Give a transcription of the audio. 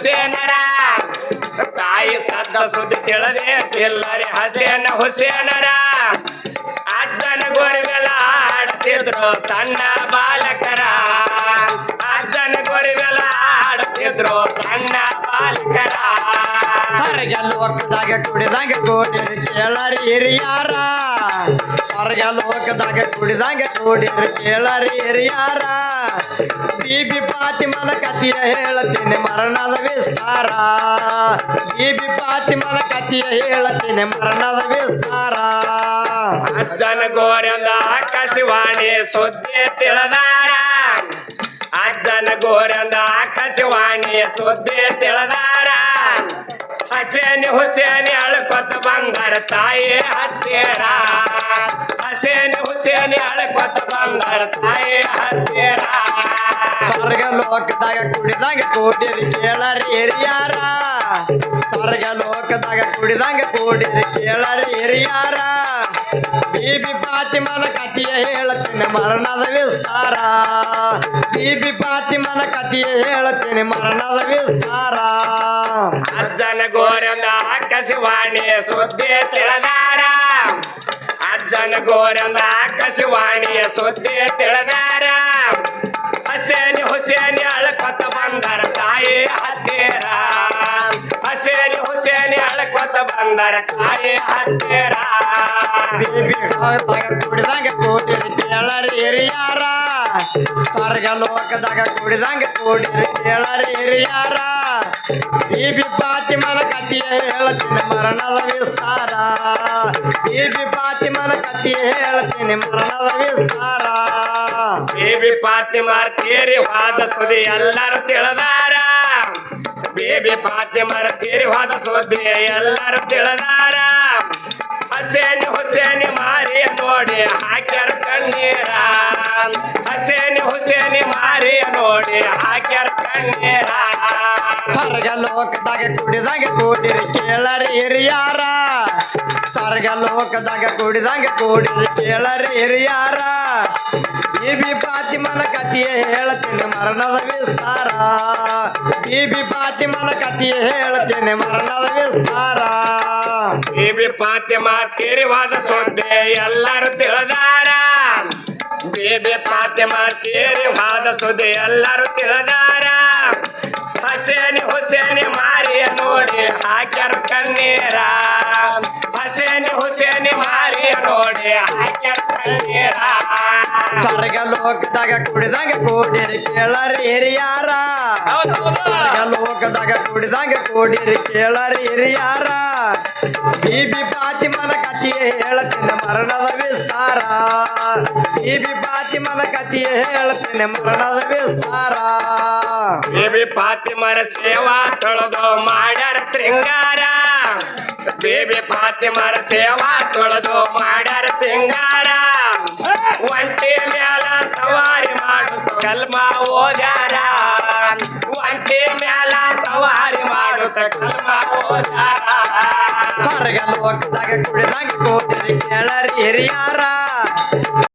ಹುಸೇನರ ತಾಯಿ ಸದ್ದ ಸುದ್ದಿ ತಿಳಿದೇ ತಿಲ್ಲರಿ ಹಸೇನ ಹುಸೇನರ ಅಜ್ಜನ ಗೋರಿವೆಲ ಆಡ್ತಿದ್ರು ಸಣ್ಣ ಬಾಲಕರ ಅಜ್ಜನ ಗೋರಿವೆಲ ಆಡ್ತಿದ್ರು ಸಣ್ಣ ಬಾಲಕರ ಸ್ವರ್ಗ ಲೋಕದಾಗ ಕುಡಿದಂಗ ಕೂಡಿರಿ ಕೇಳರಿ ಹಿರಿಯಾರ ಸ್ವರ್ಗ ಲೋಕದಾಗ ಕುಡಿದಂಗ ಕೂಡಿರಿ ಕೇಳರಿ ಹಿರಿಯಾರ ಬೀಬಿ ಫಾತಿಮನ ಕಥೆಯ ಹೇಳ್ತೀನಿ ಮರಣದ ವಿಸ್ತಾರ ಬೀಬಿ ಫಾತಿಮನ ಕಥೆಯ ಹೇಳ್ತೀನಿ ಮರಣದ ವಿಸ್ತಾರ ಅಜ್ಜನ ಗೋರೆಂದ ಆಕಾಶವಾಣಿ ಸುದ್ದಿ ತಿಳಿದಾರ ಅಜ್ಜನ ಗೋರೆಂದ ಆಕಾಶವಾಣಿ ಸುದ್ದಿ ತಿಳಿದಾರ ಹಸೇನಿ ಹುಸೇನಿ ಅಳ್ಕೊತ ಬಂದರ ತಾಯಿ ಹತ್ತಿರ ಹಸೇನಿ ಹುಸೇನಿ ಅಳ್ಕೊತ ಬಂದರ ತಾಯಿ ಹತ್ತಿರ ಸ್ವರ್ಗ ಲೋಕದಾಗ ಕುಡಿದಂಗ ಕೂಡಿರಿ ಕೇಳರಿ ಹಿರಿಯಾರ ಸ್ವರ್ಗ ಲೋಕದಾಗ ಕುಡಿದಂಗ ಕೂಡಿರಿ ಕೇಳರಿ ಹಿರಿಯಾರ ಬೀಬಿ ಫಾತಿಮನ ಕಥೆಯ ಹೇಳ್ತೀನಿ ಮರಣದ ವಿಸ್ತಾರ ಬೀಬಿ ಫಾತಿಮನ ಕಥೆಯ ಹೇಳ್ತೀನಿ ಮರಣದ ವಿಸ್ತಾರ ಅಜ್ಜನ ಗೋರೆಂದ ಆಕಾಶವಾಣಿ ಸುದ್ದಿ ತಿಳಿದಾರ ಅಜ್ಜನ ಗೋರೆಂದ ಆಕಾಶವಾಣಿ ಸುದ್ದಿ ತಿಳಿದಾರ ಹಸೇನಿ ಹುಸೇನಿ ಅಳ್ಕೊತ ಬಂದರ ತಾಯಿ ಹತ್ತಿರ ಹಸೇನಿ ಹುಸೇನಿ ಅಳ್ಕೊತ ಬಂದರ ತಾಯಿ ಹತ್ತಿರ ಬೀಬಿ ಲೋಕದಾಗ ಕುಡಿದಂಗ ಕೂಡಿರಿ ಕೇಳರಿ ಹಿರಿಯಾರ ಸ್ವರ್ಗ ಲೋಕದಾಗ ಕುಡಿದಂಗ ಕೂಡಿರಿ ಕೇಳರಿ ಹಿರಿಯಾರ ಬೀಬಿ ಫಾತಿಮನ ಕಥೆಯ ಹೇಳ್ತೀನಿ ಮರಣದ ವಿಸ್ತಾರ ಬೀಬಿ ಫಾತಿಮನ ಕಥೆಯ ಹೇಳ್ತೀನಿ ಮರಣದ ವಿಸ್ತಾರ ಬೀಬಿ ಫಾತಿಮರ ತೀರಿ ಹೋದ ಸುದ್ದಿ ಎಲ್ಲರೂ ತಿಳಿದಾರ ಬೀಬಿ ಫಾತಿಮರ ತೀರಿ ಹೋದ ಸುದ್ದಿ ಎಲ್ಲರೂ ತಿಳಿದಾರ ಹಸೇನಿ ಹುಸೇನಿ ಮಾರಿ ನೋಡಿ ಹಾಕ್ಯಾರ ಕಣ್ಣೀರ ಹಸೇನಿ ಹುಸೇನಿ ಮಾರಿ ನೋಡಿ ಹಾಕ್ಯಾರ ಕಣ್ಣೀರ ಸ್ವರ್ಗ ಲೋಕದಾಗ ಕುಡಿದಂಗ ಕೂಡಿರಿ ಕೇಳರಿ ಹಿರಿಯಾರ ಸ್ವರ್ಗ ಲೋಕದಾಗ ಕುಡಿದಂಗ ಕೂಡಿರಿ ಕೇಳರಿ ಹಿರಿಯಾರ ಬೀಬಿ ಫಾತಿಮನ ಕಥೆಯ ಹೇಳ್ತೀನಿ ಮರಣದ ವಿಸ್ತಾರ ಬೀಬಿ ಫಾತಿಮನ ಕಥೆಯ ಹೇಳ್ತೀನಿ ಮರಣದ ವಿಸ್ತಾರ ಬೀಬಿ ಫಾತಿಮಾ ತೀರಿವಾದ ಸುದ್ದಿ ಎಲ್ಲರೂ ತಿಳಿದಾರ ಬೀಬಿ ಫಾತಿಮಾ ತೀರಿವಾದ ಸುದ್ದಿ ಎಲ್ಲರೂ ತಿಳಿದಾರ ಹಸೇನಿ ಹುಸೇನಿ ಮಾರಿ ನೋಡಿ ಹಾಕ್ಯಾರ ಕಣ್ಣೀರ ಹಸೇನಿ ಹುಸೇನಿ ಮಾರಿ ನೋಡಿ ಹಾಕ್ಯಾರ ಕಣ್ಣೀರ ಸ್ವರ್ಗ ಲೋಕದಾಗ ಕುಡಿದಂಗ ಕೂಡಿರಿ ಕೇಳರಿ ಹಿರಿಯಾರ ಸ್ವರ್ಗ ಲೋಕದಾಗ ಕುಡಿದಂಗ ಕೂಡಿರಿ ಕೇಳರಿ ಹಿರಿಯಾರ ಬೀಬಿ ಫಾತಿಮನ ಕಥೆಯ ಹೇಳ್ತೀನಿ ಮರಣದ ವಿಸ್ತಾರ ಬೀಬಿ ಫಾತಿಮನ ಕಥೆಯ ಹೇಳ್ತೀನಿ ಮರಣದ ವಿಸ್ತಾರ ಬೀಬಿ ಫಾತಿಮರ ಸೇವಾ ತೊಳೆದು ಮಾಡ್ಯಾರ ಶೃಂಗಾರ ಬೀಬಿ ಫಾತಿಮರ ಸೇವಾ ತೊಳೆದು ಮಾಡ್ಯಾರ ಶೃಂಗಾರ ಒಂಟಿ ಮ್ಯಾಲ ಸವಾರಿ ಮಾಡುತ್ತ ಕಲ್ಮ ಓದ್ಯಾರ ಒಂಟಿ ಮ್ಯಾಲ ಸವಾರಿ ಮಾಡುತ್ತ ಕಲ್ಮ ಓದ್ಯಾರ ಸ್ವರ್ಗ ಲೋಕದಾಗ ಕುಡಿದಂಗ ಕೂಡಿರಿ ಕೇಳರಿ ಹಿರಿಯಾರ